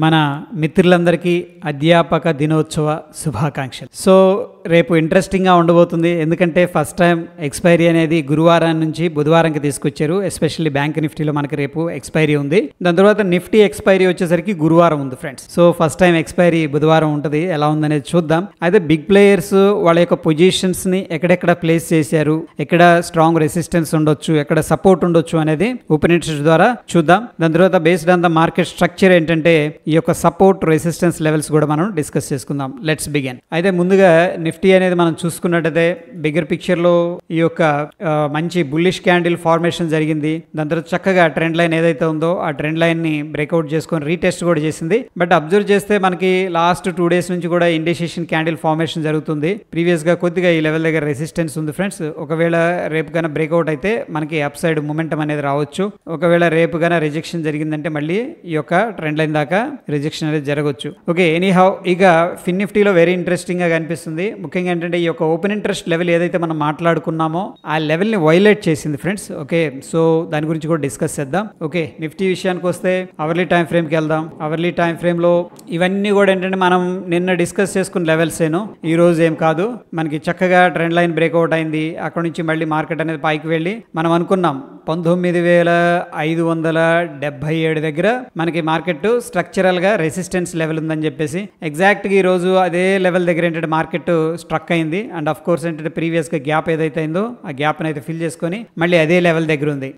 మన మిత్రులందరికీ అధ్యాపక దినోత్సవ శుభాకాంక్షలు. సో రేపు ఇంట్రెస్టింగ్గా ఉండబోతుంది, ఎందుకంటే ఫస్ట్ టైం ఎక్స్పైరీ అనేది గురువారం నుంచి బుధవారంకి తీసుకొచ్చారు. ఎస్పెషల్లీ బ్యాంక్ నిఫ్టీలో మనకి రేపు ఎక్స్పైరీ ఉంది. దాని తర్వాత నిఫ్టీ ఎక్స్పైరీ వచ్చేసరికి గురువారం ఉంది friends. So first time expiry బుధవారం ఉంటుంది. ఎలా ఉందనేది చూద్దాం. అయితే బిగ్ ప్లేయర్స్ వాళ్ళ యొక్క పొజిషన్స్ని ఎక్కడెక్కడ ప్లేస్ చేశారు, ఎక్కడ స్ట్రాంగ్ రెసిస్టెన్స్ ఉండొచ్చు, ఎక్కడ సపోర్ట్ ఉండొచ్చు అనేది ఓపెన్ ఇంట్రెస్ట్ ద్వారా చూద్దాం. దాని తర్వాత based on the market structure ఏంటంటే ఈ యొక్క సపోర్ట్ రెసిస్టెన్స్ లెవెల్స్ కూడా మనం డిస్కస్ చేసుకుందాం. Let's begin. అయితే ముందుగా నిఫ్టీ అనేది మనం చూసుకున్నట్టయితే బిగ్గర్ పిక్చర్ లో ఈ యొక్క మంచి బుల్లిష్ క్యాండిల్ ఫార్మేషన్ జరిగింది. దాని తర్వాత చక్కగా ట్రెండ్ లైన్ ఏదైతే ఉందో ఆ ట్రెండ్ లైన్ ని బ్రేక్అవుట్ చేసుకొని రీటెస్ట్ కూడా చేసింది. బట్ అబ్జర్వ్ చేస్తే మనకి లాస్ట్ 2 days నుంచి కూడా ఇండికేషన్ క్యాండిల్ ఫార్మేషన్ జరుగుతుంది. ప్రీవియస్ గా కొద్దిగా ఈ లెవెల్ దగ్గర రెసిస్టెన్స్ ఉంది ఫ్రెండ్స్. ఒకవేళ రేపు కన్నా బ్రేక్అవుట్ అయితే మనకి అప్ సైడ్ మొమెంటం అనేది రావచ్చు. ఒకవేళ రేపు కన్నా రిజెక్షన్ జరిగిందంటే మళ్ళీ ఈ యొక్క ట్రెండ్ లైన్ దాకా రిజెక్షన్ అనేది జరగవచ్చు. ఓకే, ఎనీహౌ ఇక ఫిన్ నిఫ్టీలో వెరీ ఇంట్రెస్టింగ్ గా కనిపిస్తుంది. ముఖ్యంగా ఏంటంటే ఈ యొక్క ఓపెన్ ఇంట్రెస్ట్ లెవెల్ ఏదైతే మనం మాట్లాడుకున్నామో ఆ లెవెల్ ని వైలేట్ చేసింది ఫ్రెండ్స్. ఓకే, సో దాని గురించి కూడా డిస్కస్ చేద్దాం. ఓకే, నిఫ్టీ విషయానికి వస్తే అవర్లీ టైం ఫ్రేమ్ కి వెళ్దాం. అవర్లీ టైం ఫ్రేమ్ లో ఇవన్నీ కూడా ఏంటంటే మనం నిన్న డిస్కస్ చేసుకున్న లెవెల్స్ ఈ రోజు ఏం కాదు. మనకి చక్కగా ట్రెండ్ లైన్ బ్రేక్అవుట్ అయింది. అక్కడ నుంచి మళ్ళీ మార్కెట్ అనేది పైకి వెళ్ళి మనం అనుకున్నాం 19,577 దగ్గర మనకి మార్కెట్ స్ట్రక్చరల్ గా రెసిస్టెన్స్ లెవెల్ ఉందని చెప్పేసి ఎగ్జాక్ట్ గా ఈ రోజు అదే లెవెల్ దగ్గర ఏంటంటే మార్కెట్ స్ట్రక్ అయింది. అండ్ ఆఫ్ కోర్స్ ఏంటంటే ప్రీవియస్ గా గ్యాప్ ఏదైతే అయిందో ఆ గ్యాప్ అయితే ఫిల్ చేసుకొని మళ్ళీ అదే లెవెల్ దగ్గర ఉంది.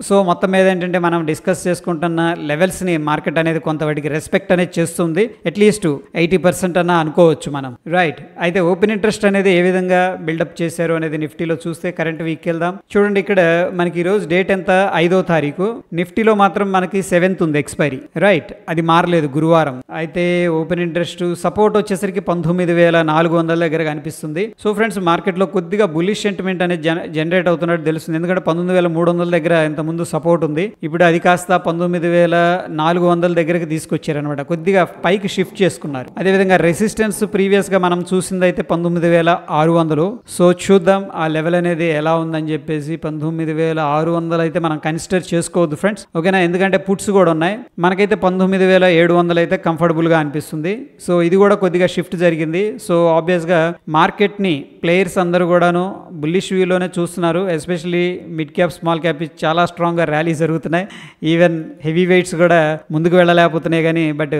సో మొత్తం మీద ఏంటంటే మనం డిస్కస్ చేసుకుంటున్న లెవెల్స్ ని మార్కెట్ అనేది కొంత వాటికి రెస్పెక్ట్ అనేది చేస్తుంది. అట్లీస్ట్ 80% అన్న అనుకోవచ్చు మనం, రైట్. అయితే ఓపెన్ ఇంట్రెస్ట్ అనేది ఏ విధంగా బిల్డప్ చేశారు అనేది నిఫ్టీలో చూస్తే కరెంట్ వీక్ వెళ్దాం. చూడండి, ఇక్కడ మనకి ఈ రోజు డేట్ ఎంత, 5వ తారీఖు. నిఫ్టీలో మాత్రం మనకి 7th ఉంది ఎక్స్పైరీ, రైట్. అది మారలేదు, గురువారం. అయితే ఓపెన్ ఇంట్రెస్ట్ సపోర్ట్ వచ్చేసరికి 19,400 దగ్గర కనిపిస్తుంది. సో ఫ్రెండ్స్, మార్కెట్ లో కొద్దిగా బుల్లిష్ సెంటిమెంట్ అనేది జనరేట్ అవుతున్నట్టు తెలుస్తుంది. ఎందుకంటే 19,300 దగ్గర ఇంత ముందు సపోర్ట్ ఉంది. ఇప్పుడు అది కాస్త 19,400 దగ్గరకు తీసుకొచ్చారనమాట. కొద్దిగా పైకి షిఫ్ట్ చేసుకున్నారు. అదేవిధంగా రెసిస్టెన్స్ ప్రీవియస్ గా మనం చూసింది అయితే 19,600. సో చూద్దాం ఆ లెవెల్ అనేది ఎలా ఉందని చెప్పేసి. 19,600 అయితే మనం కన్సిడర్ చేసుకోవద్దు ఫ్రెండ్స్, ఓకేనా. ఎందుకంటే పుట్స్ కూడా ఉన్నాయి. మనకైతే 19,700 అయితే కంఫర్టబుల్ గా అనిపిస్తుంది. సో ఇది కూడా కొద్దిగా షిఫ్ట్ జరిగింది. సో ఆబ్వియస్ గా మార్కెట్ ని ప్లేయర్స్ అందరూ కూడాను బుల్లిష్ వ్యూలోనే చూస్తున్నారు. Especially mid cap small cap చాలా స్ట్రాంగ్ గా ర్యాలీ జరుగుతున్నాయి. ఈవెన్ హెవీ వెయిట్స్ కూడా ముందుకు వెళ్ళలేకపోతున్నాయి కానీ బట్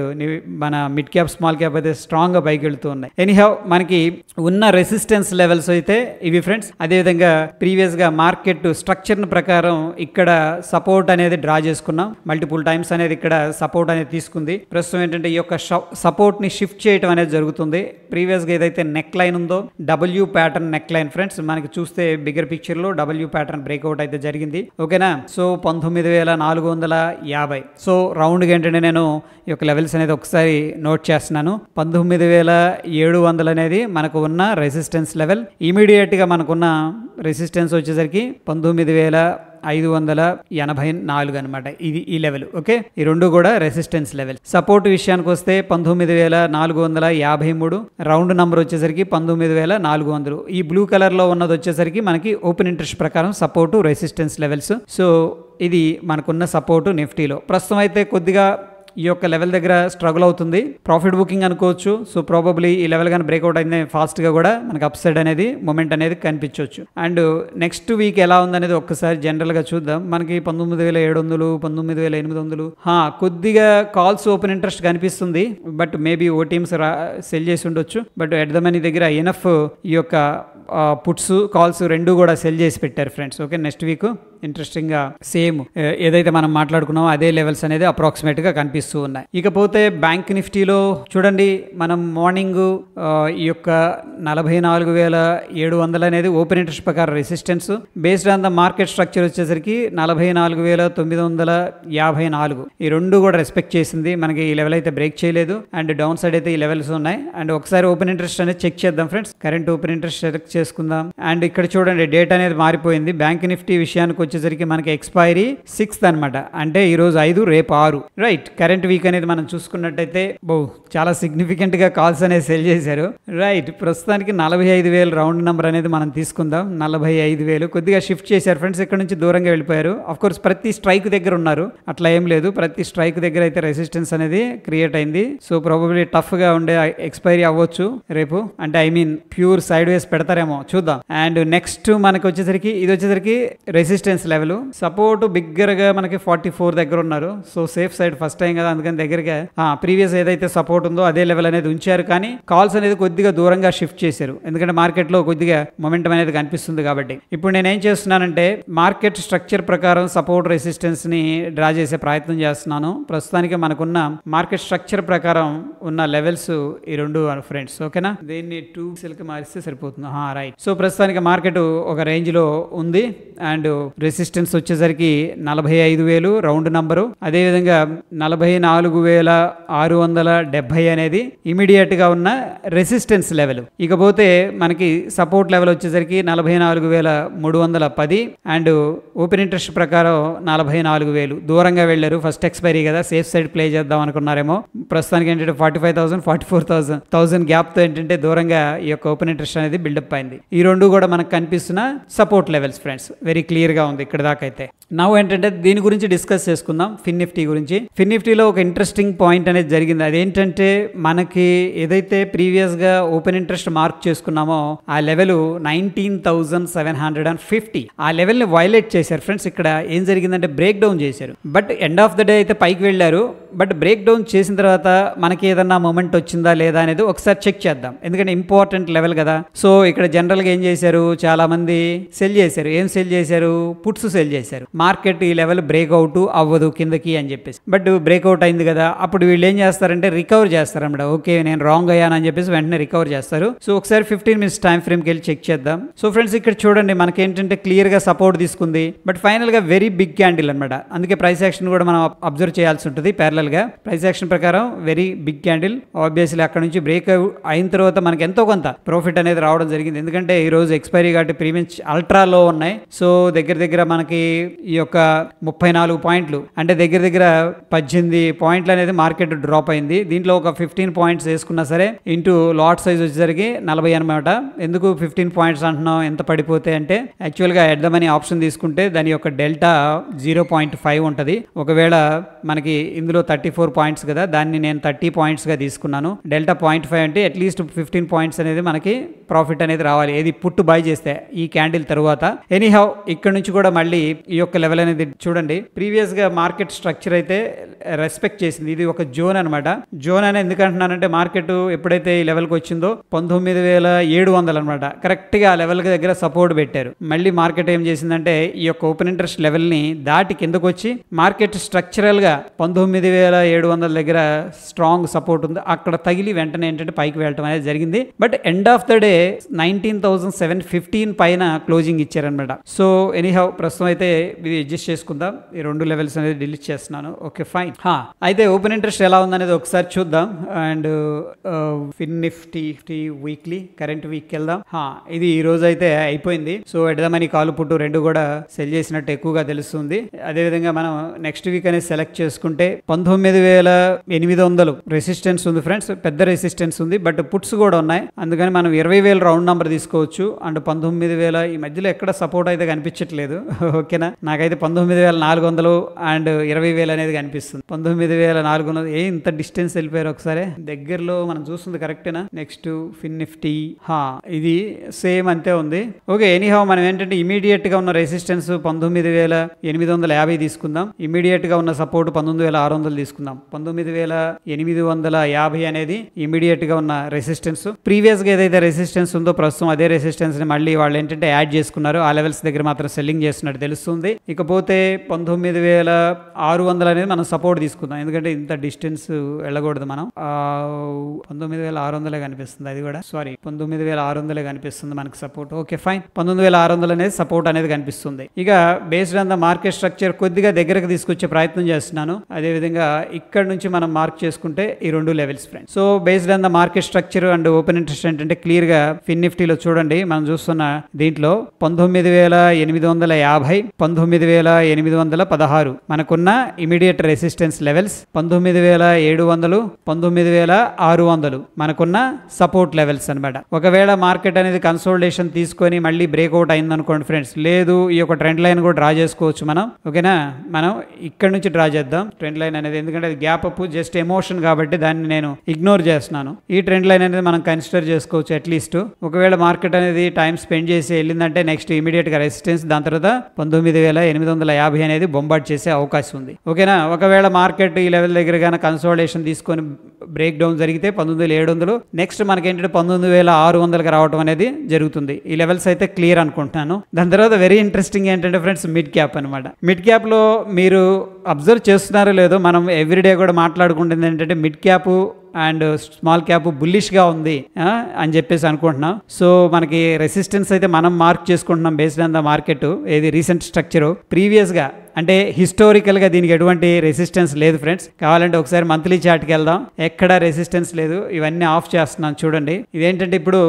మన మిడ్ క్యాప్ స్మాల్ క్యాప్ అయితే స్ట్రాంగ్ గా పైకి వెళ్తూ ఉన్నాయి. ఎనీహౌ మనకి ఉన్న రెసిస్టెన్స్ లెవెల్స్ అయితే ఇవి ఫ్రెండ్స్. అదేవిధంగా ప్రీవియస్ గా మార్కెట్ స్ట్రక్చర్ ప్రకారం ఇక్కడ సపోర్ట్ అనేది డ్రా చేసుకున్నాం. మల్టిపుల్ టైమ్స్ అనేది ఇక్కడ సపోర్ట్ అనేది తీసుకుంది. ప్రస్తుతం ఏంటంటే ఈ యొక్క సపోర్ట్ ని షిఫ్ట్ చేయడం అనేది జరుగుతుంది. ప్రీవియస్ గా ఏదైతే నెక్ లైన్ ఉందో W pattern neck line friends, మనకి చూస్తే బిగ్గర్ పిక్చర్ లో డబ్ల్యూ ప్యాటర్న్ బ్రేక్అవుట్ అయితే జరిగింది, ఓకేనా. సో 19,450. సో రౌండ్ గా ఏంటంటే నేను ఈ యొక్క లెవెల్స్ అనేది ఒకసారి నోట్ చేస్తున్నాను. 19,700 అనేది మనకు ఉన్న రెసిస్టెన్స్ లెవెల్. ఇమీడియట్ గా మనకున్న రెసిస్టెన్స్ వచ్చేసరికి 19,584 అనమాట. ఇది ఈ లెవెల్, ఓకే. ఈ రెండు కూడా రెసిస్టెన్స్ లెవెల్. సపోర్ట్ విషయానికి వస్తే 19,453. రౌండ్ నంబర్ వచ్చేసరికి 19,400. ఈ బ్లూ కలర్ లో ఉన్నది వచ్చేసరికి మనకి ఓపెన్ ఇంట్రెస్ట్ ప్రకారం సపోర్టు రెసిస్టెన్స్ లెవెల్స్. సో ఇది మనకున్న సపోర్టు నిఫ్టీలో. ప్రస్తుతం అయితే కొద్దిగా ఈ యొక్క లెవెల్ దగ్గర స్ట్రగుల్ అవుతుంది. ప్రాఫిట్ బుకింగ్ అనుకోవచ్చు. సో ప్రాబబ్లీ ఈ లెవెల్ కానీ బ్రేక్అవుట్ అయితే ఫాస్ట్ గా కూడా మనకి అప్ సైడ్ అనేది మూమెంట్ అనేది కనిపించవచ్చు. అండ్ నెక్స్ట్ వీక్ ఎలా ఉందనేది ఒక్కసారి జనరల్ గా చూద్దాం. మనకి 19,700, 19,800 కొద్దిగా కాల్స్ ఓపెన్ ఇంట్రెస్ట్ కనిపిస్తుంది. బట్ మేబీ ఓ టీమ్స్ సెల్ చేసి ఉండొచ్చు. బట్ ఎట్ ద మనీ దగ్గర ఎనఫ్ ఈ యొక్క పుట్స్ కాల్స్ రెండు కూడా సెల్ చేసి పెట్టారు friends, okay. Next week interesting గా సేమ్ ఏదైతే మనం మాట్లాడుకున్నామో అదే లెవెల్స్ అనేది అప్రాక్సిమేట్ గా కనిపిస్తూ ఉన్నాయి. ఇకపోతే బ్యాంక్ నిఫ్టీలో చూడండి, మనం మార్నింగ్ ఈ యొక్క 44,700 అనేది ఓపెన్ ఇంట్రెస్ట్ ప్రకారం resistance. Based on the market structure వచ్చేసరికి 44,954. ఈ రెండు కూడా రెస్పెక్ట్ చేసింది. మనకి ఈ లెవెల్ అయితే బ్రేక్ చేయలేదు. అండ్ డౌన్ సైడ్ అయితే ఈ లెవెల్స్ ఉన్నాయి. అండ్ ఒకసారి ఓపెన్ ఇంట్రెస్ట్ అనేది చెక్ చేద్దాం friends. Current open interest select చేసుకుందాం. అండ్ ఇక్కడ చూడండి, డేట్ అనేది మారిపోయింది. బ్యాంక్ నిఫ్టీ విషయానికి వచ్చేసరికి మనకి ఎక్స్పైరీ 6th అనమాట. అంటే ఈ రోజు 5, రేపు 6, రైట్. కరెంట్ కరెంట్ వీక్ అనేది మనం చూసుకున్నట్టయితే చాలా సిగ్నిఫికెంట్ గా కాల్స్ అనేది సెల్ చేశారు. రైట్, ప్రస్తుతానికి 45,000 రౌండ్ నెంబర్ అనేది మనం తీసుకుందాం. 45,000 కొద్దిగా షిఫ్ట్ చేశారు ఫ్రెండ్స్, ఇక్కడ నుంచి దూరంగా వెళ్ళిపోయారు. ఆఫ్ కోర్స్ ప్రతి స్ట్రైక్ దగ్గర ఉన్నారు, అట్లా ఏం లేదు. ప్రతి స్ట్రైక్ దగ్గర అయితే రెసిస్టెన్స్ అనేది క్రియేట్ అయింది. సో ప్రాబబ్లీ టఫ్ గా ఉండే ఎక్స్పైరీ అవ్వచ్చు రేపు, అంటే I mean pure side ways పెడతారేమో చూద్దాం. అండ్ నెక్స్ట్ మనకి వచ్చేసరికి ఇది వచ్చేసరికి రెసిస్టెన్స్ లెవెల్, సపోర్ట్ బిగ్గర్ గా మనకి 44 దగ్గర ఉన్నారు. So safe side first time కదా, అందుకని దగ్గరగా ప్రీవియస్ ఏదైతే సపోర్ట్ ఉందో అదే లెవెల్ అనేది ఉంచారు. కానీ కాల్స్ అనేది కొద్దిగా దూరంగా షిఫ్ట్ చేశారు, ఎందుకంటే మార్కెట్ లో కొద్దిగా మొమెంటం అనేది కనిపిస్తుంది కాబట్టి. ఇప్పుడు నేనేం చేస్తున్నానంటే మార్కెట్ స్ట్రక్చర్ ప్రకారం సపోర్ట్ రెసిస్టెన్స్ ని డ్రా చేసే ప్రయత్నం చేస్తున్నాను. ప్రస్తుతానికి మనకున్న మార్కెట్ స్ట్రక్చర్ ప్రకారం ఉన్న లెవెల్స్ ఈ రెండు ఫ్రెండ్స్, ఓకేనా. దీన్ని 2 కి మారిస్తే సరిపోతుంది. రైట్, సో ప్రస్తుతానికి మార్కెట్ ఒక రేంజ్ లో ఉంది అండ్ రెసిస్టెన్స్ వచ్చేసరికి 45,000 రౌండ్ నంబరు, అదేవిధంగా 44,670 అనేది ఇమీడియట్ గా ఉన్న రెసిస్టెన్స్ లెవెల్. ఇకపోతే మనకి సపోర్ట్ లెవెల్ వచ్చేసరికి 44,310 అండ్ ఓపెన్ ఇంట్రెస్ట్ ప్రకారం 44,000 దూరంగా వెళ్ళారు. ఫస్ట్ ఎక్స్పైరీ కదా, సేఫ్ సైడ్ ప్లే చేద్దాం అనుకున్నారేమో. ప్రస్తుతానికి ఏంటంటే 45,000 44,000 గ్యాప్ తో ఏంటంటే దూరంగా ఈ యొక్క ఓపెన్ ఇంట్రెస్ట్ అనేది బిల్డప్ అయింది. ఈ రెండు కూడా మనకు కనిపిస్తున్న support levels friends, very clear గా ఉంది ఇక్కడ దాకా అయితే. నౌ ఏంటంటే దీని గురించి డిస్కస్ చేసుకుందాం, ఫిన్ నిఫ్టీ గురించి. ఫిన్ నిఫ్టీలో ఒక ఇంట్రెస్టింగ్ పాయింట్ అనేది జరిగింది. అదేంటంటే మనకి ఏదైతే ప్రీవియస్ గా ఓపెన్ ఇంట్రెస్ట్ మార్క్ చేసుకున్నామో ఆ లెవెల్ 19,750, ఆ లెవెల్ ని వైలేట్ చేశారు ఫ్రెండ్స్. ఇక్కడ ఏం జరిగిందంటే బ్రేక్ డౌన్ చేశారు, but end of the day అయితే పైకి వెళ్ళారు. బట్ బ్రేక్ డౌన్ చేసిన తర్వాత మనకి ఏదన్నా మూమెంట్ వచ్చిందా లేదా అనేది ఒకసారి చెక్ చేద్దాం, ఎందుకంటే ఇంపార్టెంట్ లెవెల్ కదా. సో ఇక్కడ జనరల్ గా ఏం చేశారు, చాలా మంది సెల్ చేశారు. ఏం సెల్ చేశారు, పుట్స్ సెల్ చేశారు. మార్కెట్ ఈ లెవెల్ బ్రేక్అవుట్ అవ్వదు కిందకి అని చెప్పేసి, బట్ బ్రేక్అవుట్ అయింది కదా. అప్పుడు వీళ్ళు ఏం చేస్తారంటే రికవర్ చేస్తారు అన్నమాట. ఓకే నేను రాంగ్ అయ్యానని చెప్పేసి వెంటనే రికవర్ చేస్తారు. సో ఒకసారి 15 మినిట్స్ టైం ఫ్రేమ్కి వెళ్ళి చెక్ చేద్దాం. సో ఫ్రెండ్స్ ఇక్కడ చూడండి, మనకి ఏంటంటే క్లియర్ గా సపోర్ట్ తీసుకుంది, బట్ ఫైనల్ గా వెరీ బిగ్ క్యాండిల్ అనమాట. అందుకే ప్రైస్ యాక్షన్ కూడా మనం అబ్జర్వ్ చేయాల్సి ఉంటుంది ప్యారలల్ గా. ప్రైస్ యాక్షన్ ప్రకారం వెరీ బిగ్ క్యాండిల్. ఆబ్వియస్లీ అక్కడ నుంచి బ్రేక్ అయిన తర్వాత మనకి ఎంతో కొంత ప్రాఫిట్ అనేది రావడం జరిగింది, ఎందుకంటే ఈ రోజు ఎక్స్పైరీ కాబట్టి ప్రీమియం అల్ట్రా లో ఉన్నాయి. సో దగ్గర మనకి ఈ యొక్క 34 పాయింట్లు, అంటే దగ్గర 18 పాయింట్లు అనేది మార్కెట్ డ్రాప్ అయింది. దీంట్లో ఒక 15 పాయింట్స్ వేసుకున్నా సరే ఇంటూ లాట్ సైజ్ వచ్చేసరికి 40 అనమాట. ఎందుకు 15 పాయింట్స్ అంటున్నాం ఎంత పడిపోతే అంటే, యాక్చువల్గా ఎడ్దామని ఆప్షన్ తీసుకుంటే దాని యొక్క డెల్టా 0.5 ఉంటుంది. ఒకవేళ మనకి ఇందులో 34 పాయింట్స్ కదా, దాన్ని నేను 30 పాయింట్స్ గా తీసుకున్నాను. డెల్టా 0.5 అంటే అట్లీస్ట్ 15 పాయింట్స్ అనేది మనకి ప్రాఫిట్ అనేది రావాలి, ఏది పుట్టు బై చేస్తే ఈ క్యాండిల్ తరువాత. ఎనీహౌ ఇక్కడ నుంచి కూడా మళ్ళీ ఈ యొక్క లెవెల్ అనేది చూడండి, ప్రీవియస్ గా మార్కెట్ స్ట్రక్చర్ అయితే రెస్పెక్ట్ చేసింది. ఇది ఒక జోన్ అనమాట. జోన్ అని ఎందుకు అంటున్నానంటే మార్కెట్ ఎప్పుడైతే ఈ లెవెల్ కి వచ్చిందో 19,700 అనమాట, కరెక్ట్ గా ఆ లెవెల్ దగ్గర సపోర్ట్ పెట్టారు. మళ్ళీ మార్కెట్ ఏం చేసిందంటే ఈ యొక్క ఓపెన్ ఇంట్రెస్ట్ లెవెల్ ని దాటి కిందకు వచ్చి మార్కెట్ స్ట్రక్చరల్ గా 19,700 దగ్గర స్ట్రాంగ్ సపోర్ట్ ఉంది, అక్కడ తగిలి వెంటనే ఏంటంటే పైకి వెళ్ళటం అనేది జరిగింది. But end of the day 19,715 పైన క్లోజింగ్ ఇచ్చారనమాట. సో ఎనీహౌ ప్రస్తుతం అయితే ఇది అడ్జస్ట్ చేసుకుందాం. ఈ రెండు లెవెల్స్ అనేది డిలీట్ చేస్తున్నాను. Okay fine. అయితే ఓపెన్ ఇంట్రెస్ట్ ఎలా ఉందనేది ఒకసారి చూద్దాం. And Fin Nifty weekly current week వెళ్దాం. ఇది ఈ రోజు అయితే అయిపోయింది. సో ఎడదామని కాలు పుట్టు రెండు కూడా సెల్ చేసినట్టు ఎక్కువగా తెలుస్తుంది. అదేవిధంగా మనం నెక్స్ట్ వీక్ అనేది సెలెక్ట్ చేసుకుంటే 19,800 రెసిస్టెన్స్ ఉంది ఫ్రెండ్స్, పెద్ద రెసిస్టెన్స్ ఉంది. బట్ పుట్స్ కూడా ఉన్నాయి, అందుకని మనం 20,000 రౌండ్ నెంబర్ తీసుకోవచ్చు. అండ్ 19,000 ఈ మధ్యలో ఎక్కడ సపోర్ట్ అయితే కనిపించట్లేదు. ఓకేనా, నాకైతే 19,400 అండ్ 20,000 అనేది కనిపిస్తుంది. 19,400 ఇంత డిస్టెన్స్ వెళ్ళిపోయారు. ఒకసారి దగ్గరలో మనం చూస్తుంది కరెక్టేనా. నెక్స్ట్ ఫిన్ నిఫ్టీ ఇది సేమ్ అంతే ఉంది. ఓకే ఎనీహౌ మనం ఏంటంటే ఇమీడియట్ గా ఉన్న రెసిస్టెన్స్ 19,850 తీసుకుందాం. ఇమీడియట్ గా ఉన్న సపోర్ట్ 19,600 తీసుకుందాం. 19,850 అనేది ఇమీడియట్ గా ఉన్న రెసిస్టెన్స్. ప్రీవియస్ గా ఏదైతే రెసిస్టెన్స్ ఉందో ప్రస్తుతం అదే రెసిస్టెన్స్ ని మళ్ళీ వాళ్ళు ఏంటంటే యాడ్ చేసుకున్నారు. ఆ లెవెల్స్ దగ్గర మాత్రం సెల్లింగ్ చేస్తున్నట్టు తెలుస్తుంది. ఇకపోతే 19,600 అనేది మనం సపోర్ట్ తీసుకుందాం, ఎందుకంటే ఇంత డిస్టెన్స్ వెళ్ళకూడదు మనం. 19,600 కనిపిస్తుంది, అది కూడా సారీ 19,600 కనిపిస్తుంది మనకి సపోర్ట్. ఓకే ఫైన్, 19,600 అనేది సపోర్ట్ అనేది కనిపిస్తుంది. ఇక based on the market structure కొద్దిగా దగ్గరకు తీసుకొచ్చే ప్రయత్నం చేస్తున్నాను. అదేవిధంగా గా ఇక్కడ నుంచి మనం మార్క్ చేసుకుంటే ఈ రెండు levels friends. So based on the market structure and open interest ఏంటంటే క్లియర్ గా ఫిన్ నిఫ్టీలో చూడండి, మనం చూస్తున్న దీంట్లో 19,850, 19,816 మనకున్న ఇమీడియట్ రెసిస్టెన్స్ లెవెల్స్, 19,700, 19,600 మనకున్న సపోర్ట్ లెవెల్స్ అనమాట. ఒకవేళ మార్కెట్ అనేది కన్సోలిడేషన్ తీసుకొని మళ్ళీ బ్రేక్అవుట్ అయింది అనుకోండి ఫ్రెండ్స్, లేదు ఈ యొక్క ట్రెండ్ లైన్ కూడా డ్రా చేసుకోవచ్చు మనం. ఓకేనా, మనం ఇక్కడ నుంచి డ్రా చేద్దాం ట్రెండ్ లైన్ అనేది, ఎందుకంటే అది గ్యాప్ అప్ జస్ట్ ఎమోషన్ కాబట్టి దాన్ని నేను ఇగ్నోర్ చేస్తున్నాను. ఈ ట్రెండ్ లైన్ అనేది మనం కన్సిడర్ చేసుకోవచ్చు అట్లీస్ట్. ఒకవేళ మార్కెట్ అనేది టైం స్పెండ్ చేసి వెళ్ళిందంటే నెక్స్ట్ ఇమీడియట్ గా రెసిస్టెన్స్, దాని తర్వాత 19,850 అనేది బొంబాట్ చేసే అవకాశం ఉంది. ఓకేనా, ఒకవేళ మార్కెట్ ఈ లెవెల్ దగ్గర కానీ కన్సోలిడేషన్ తీసుకొని బ్రేక్ డౌన్ జరిగితే 19,700, నెక్స్ట్ మనకేంటంటే 19,600కి రావడం అనేది జరుగుతుంది. ఈ లెవెల్స్ అయితే క్లియర్ అనుకుంటున్నాను. దాని తర్వాత వెరీ ఇంట్రెస్టింగ్ ఏంటంటే ఫ్రెండ్స్ మిడ్ క్యాప్ అనమాట. మిడ్ క్యాప్ లో మీరు అబ్జర్వ్ చేస్తున్నారో లేదో, మనం ఎవ్రీడే కూడా మాట్లాడుకుంటుంది ఏంటంటే mid cap and small cap బుల్లిష్గా ఉంది అని చెప్పేసి అనుకుంటున్నాం. సో మనకి రెసిస్టెన్స్ అయితే మనం మార్క్ చేసుకుంటున్నాం బేస్డ్ ఆన్ ద మార్కెట్. ఏది రీసెంట్ స్ట్రక్చరు ప్రీవియస్గా అంటే హిస్టారికల్గా దీనికి ఎటువంటి రెసిస్టెన్స్ లేదు ఫ్రెండ్స్. కావాలంటే ఒకసారి మంత్లీ చార్ట్కి వెళ్దాం, ఎక్కడ రెసిస్టెన్స్ లేదు. ఇవన్నీ ఆఫ్ చేస్తున్నాను చూడండి. ఇదేంటంటే ఇప్పుడు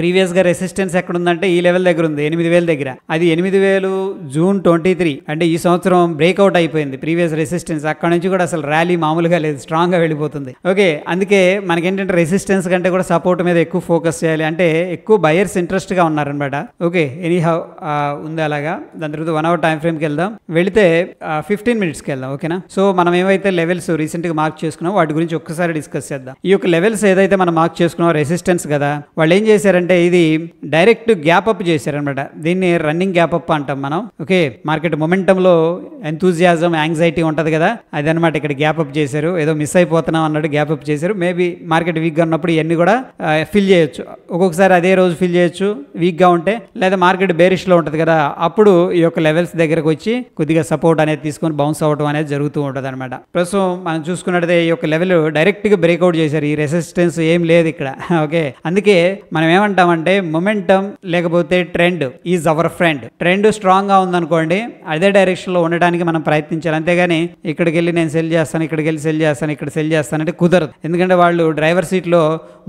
ప్రీవియస్గా రెసిస్టెన్స్ ఎక్కడ ఉందంటే ఈ లెవెల్ దగ్గర ఉంది, 8,000 దగ్గర. అది 8,000 జూన్ 23 అంటే ఈ సంవత్సరం బ్రేక్అవుట్ అయిపోయింది ప్రీవియస్ రెసిస్టెన్స్. అక్కడ నుంచి కూడా అసలు ర్యాలీ మామూలుగా లేదు, స్ట్రాంగ్గా వెళ్ళిపోతుంది. ఓకే, అందుకే మనకేంటంటే రెసిస్టెన్స్ కంటే కూడా సపోర్ట్ మీద ఎక్కువ ఫోకస్ చేయాలి, అంటే ఎక్కువ బయర్స్ ఇంట్రెస్ట్గా ఉన్నారనమాట. ఓకే, ఎనీహౌ ఉంది అలాగా. దాని తర్వాత 1 hour టైం ఫ్రేమ్కి వెళ్దాం. వెళితే 15 minutesకి వెళ్దాం. ఓకేనా, సో మనం ఏవైతే లెవెల్స్ రీసెంట్గా మార్క్ చేసుకున్నాం వాటి గురించి ఒక్కసారి డిస్కస్ చేద్దాం. ఈ యొక్క లెవెల్స్ ఏదైతే మనం మార్క్ చేసుకున్నాం రెసిస్టెన్స్ కదా, వాళ్ళు ఏం చేశారంటే ఇది డైరెక్ట్ గ్యాప్ అప్ చేశారనమాట. దీన్ని రన్నింగ్ గ్యాప్ అప్ అంటాం మనం. ఓకే, మార్కెట్ మొమెంటంలో ఎంతూజియాజం యాంగ్జైటీ ఉంటుంది కదా, అదనమాట. ఇక్కడ గ్యాప్ అప్ చేశారు, ఏదో మిస్ అయిపోతున్నాం అన్నట్టు గ్యాప్ అప్ చేశారు. మేబీ మార్కెట్ వీక్గా ఉన్నప్పుడు ఇవన్నీ కూడా ఫిల్ చేయొచ్చు. ఒక్కొక్కసారి అదే రోజు ఫిల్ చేయొచ్చు వీక్గా ఉంటే, లేదా మార్కెట్ బేరిష్లో ఉంటుంది కదా, అప్పుడు ఈ యొక్క లెవెల్స్ దగ్గరకు వచ్చి కొద్దిగా సపోర్ట్ అనేది తీసుకొని బౌన్స్ అవ్వడం అనేది జరుగుతూ ఉంటుంది అనమాట. ప్రస్తుతం మనం చూసుకున్నట్లయితే ఈ యొక్క లెవెల్ డైరెక్ట్గా బ్రేక్అవుట్ చేశారు, ఈ రెసిస్టెన్స్ ఏం లేదు ఇక్కడ. ఓకే, అందుకే మనం ఏమంటామంటే మొమెంటం లేకపోతే trend is our friend. Trend స్ట్రాంగ్గా ఉందనుకోండి, అదే డైరెక్షన్లో ఉండడానికి మనం ప్రయత్నించాలి. అంతేగాని ఇక్కడికి వెళ్ళి నేను సెల్ చేస్తాను, ఇక్కడికి వెళ్ళి సెల్ చేస్తాను, ఇక్కడ సెల్ చేస్తాను అంటే కుదరదు. ఎందుకంటే వాళ్ళు డ్రైవర్ సీట్లో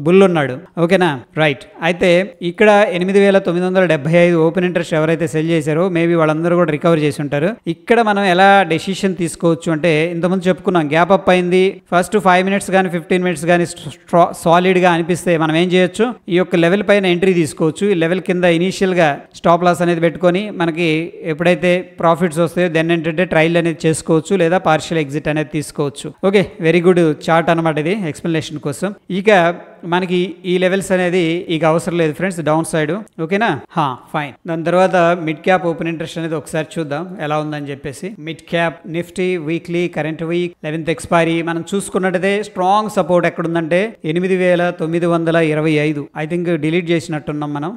బుల్ ఉన్నాడు. ఓకేనా, రైట్. అయితే ఇక్కడ 8,975 ఓపెన్ ఇంట్రెస్ట్ ఎవరైతే సెల్ చేశారో మేబీ వాళ్ళందరూ కూడా రికవర్ చేసి ఉంటారు. ఇక్కడ మనం ఎలా డెసిషన్ తీసుకోవచ్చు అంటే, ఇంతకుముందు చెప్పుకున్నాం గ్యాప్ అప్ అయింది. ఫస్ట్ 5 minutes కానీ 15 minutes కానీ సాలిడ్గా అనిపిస్తే మనం ఏం చేయొచ్చు, ఈ యొక్క లెవెల్ పైన ఎంట్రీ తీసుకోవచ్చు. ఈ లెవెల్ కింద ఇనీషియల్గా స్టాప్ లాస్ అనేది పెట్టుకొని మనకి ఎప్పుడైతే ప్రాఫిట్స్ వస్తాయో దెన్ ఏంటంటే ట్రయల్ అనేది చేసుకోవచ్చు, లేదా పార్షియల్ ఎగ్జిట్ అనేది తీసుకోవచ్చు. ఓకే, వెరీ గుడ్ చార్ట్ అనమాట ఇది ఎక్స్ప్లెనేషన్ కోసం. ఇక మనకి ఈ లెవెల్స్ అనేది ఇక అవసరం లేదు ఫ్రెండ్స్ డౌన్ సైడ్. ఓకేనా, ఫైన్. దాని తర్వాత మిడ్ క్యాప్ ఓపెన్ ఇంట్రెస్ట్ అనేది ఒకసారి చూద్దాం ఎలా ఉందని చెప్పేసి. Mid cap Nifty weekly current week 11th expiry మనం చూసుకున్నట్టయితే స్ట్రాంగ్ సపోర్ట్ ఎక్కడుందంటే 8,925. ఐ థింక్ డిలీట్ చేసినట్టున్నాం మనం.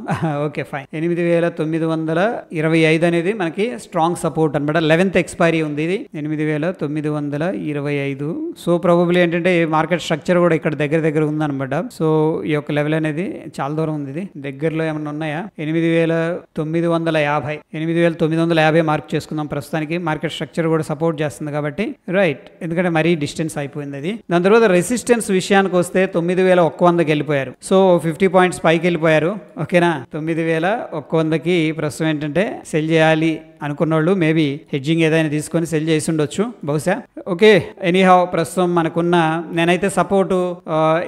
Okay, fine. 8,925 అనేది మనకి స్ట్రాంగ్ సపోర్ట్ అనమాట. 11th ఎక్స్పైరీ ఉంది ఇది 8,925. సో ప్రాబబ్లీ ఏంటంటే మార్కెట్ స్ట్రక్చర్ కూడా ఇక్కడ దగ్గర ఉందన్నమాట. సో ఈ యొక్క లెవెల్ అనేది చాలా దూరం ఉంది. ఇది దగ్గరలో ఏమైనా ఉన్నాయా? 8,950 మార్క్ చేసుకుందాం ప్రస్తుతానికి. మార్కెట్ స్ట్రక్చర్ కూడా సపోర్ట్ చేస్తుంది కాబట్టి రైట్, ఎందుకంటే మరీ డిస్టెన్స్ అయిపోయింది అది. దాని తర్వాత రెసిస్టెన్స్ విషయానికి వస్తే 9,100కి వెళ్ళిపోయారు. సో 50 points పైకి వెళ్ళిపోయారు. ఓకేనా, 9,100కి ప్రస్తుతం ఏంటంటే సెల్ చేయాలి అనుకున్న వాళ్ళు మేబీ హెడ్జింగ్ ఏదైనా తీసుకొని సెల్ చేసి ఉండొచ్చు బహుశా. ఓకే, ఎనీహౌ ప్రస్తుతం మనకున్న నేనైతే సపోర్టు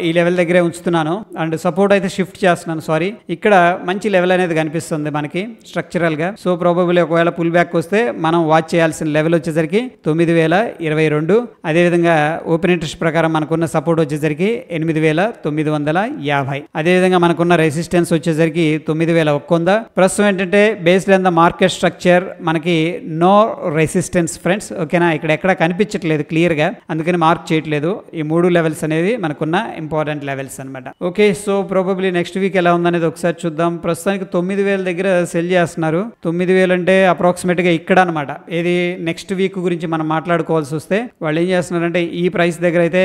ఈ లెవెల్ దగ్గరే ఉంచుతున్నాను అండ్ సపోర్ట్ అయితే షిఫ్ట్ చేస్తున్నాను. సారీ, ఇక్కడ మంచి లెవెల్ అనేది కనిపిస్తుంది మనకి స్ట్రక్చరల్ గా. సో ప్రాబబుల్లీ ఒకవేళ పుల్ బ్యాక్ వస్తే మనం వాచ్ చేయాల్సిన లెవెల్ వచ్చేసరికి 9,022. అదేవిధంగా ఓపెన్ ఇంట్రెస్ట్ ప్రకారం మనకున్న సపోర్ట్ వచ్చేసరికి 8,950. అదేవిధంగా మనకున్న రెసిస్టెన్స్ వచ్చేసరికి 9,100. ప్రస్తుతం ఏంటంటే based on the market structure మనకి నో రెసిస్టెన్స్ ఫ్రెండ్స్. ఓకేనా, ఇక్కడ ఎక్కడ కనిపించట్లేదు క్లియర్ గా, అందుకని మార్క్ చేయట్లేదు. ఈ 3 లెవెల్స్ అనేవి మనకున్న ఇంపార్టెంట్ లెవెల్స్ అనమాట. Okay, so probably next week ఎలా ఉందనేది ఒకసారి చూద్దాం. ప్రస్తుతానికి 9,000 దగ్గర సెల్ చేస్తున్నారు. 9,000 అంటే అప్రాక్సిమేట్ గా ఇక్కడ అనమాట. ఏది నెక్స్ట్ వీక్ గురించి మనం మాట్లాడుకోవాల్సి వస్తే వాళ్ళు ఏం చేస్తున్నారంటే ఈ ప్రైస్ దగ్గర అయితే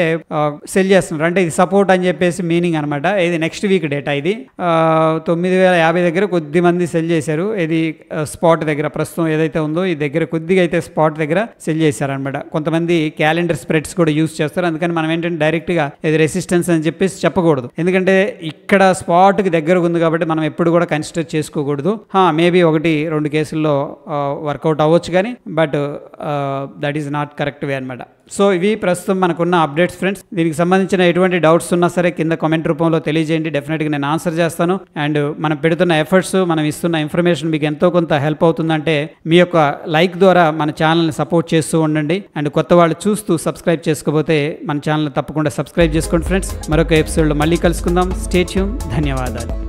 సెల్ చేస్తున్నారు, అంటే ఇది సపోర్ట్ అని చెప్పేసి మీనింగ్ అనమాట. ఇది నెక్స్ట్ వీక్ డేటా. ఇది 9,050 దగ్గర కొద్ది మంది సెల్ చేశారు. ఇది స్పాట్ దగ్గర ప్రస్తుతం ఏదైతే ఉందో ఈ దగ్గర కొద్దిగా అయితే స్పాట్ దగ్గర సెల్ చేశారనమాట. కొంతమంది క్యాలెండర్ స్ప్రెడ్స్ కూడా యూస్ చేస్తారు. అందుకని మనం ఏంటంటే డైరెక్ట్గా ఇది రెసిస్టెన్స్ అని చెప్పేసి చెప్పకూడదు. ఎందుకంటే ఇక్కడ స్పాట్కి దగ్గరకు ఉంది కాబట్టి మనం ఎప్పుడు కూడా కన్సిడర్ చేసుకోకూడదు. మేబీ 1-2 కేసుల్లో వర్కౌట్ అవ్వచ్చు కానీ but that is not correct way అనమాట. సో ఇవి ప్రస్తుతం మనకున్న అప్డేట్స్ ఫ్రెండ్స్. దీనికి సంబంధించిన ఎటువంటి డౌట్స్ ఉన్నా సరే కింద కామెంట్ రూపంలో తెలియజేయండి. డెఫినెట్గా నేను ఆన్సర్ చేస్తాను. అండ్ మనం పెడుతున్న ఎఫర్ట్స్, మనం ఇస్తున్న ఇన్ఫర్మేషన్ మీకు ఎంతో కొంత హెల్ప్ అవుతుందంటే మీ యొక్క లైక్ ద్వారా మన ఛానల్ని సపోర్ట్ చేస్తూ ఉండండి. అండ్ కొత్త వాళ్ళు చూస్తూ సబ్స్క్రైబ్ చేసుకోకపోతే మన ఛానల్ని తప్పకుండా సబ్స్క్రైబ్ చేసుకోండి ఫ్రెండ్స్. మరొక ఎపిసోడ్లో మళ్ళీ కలుసుకుందాం. Stay tune. ధన్యవాదాలు.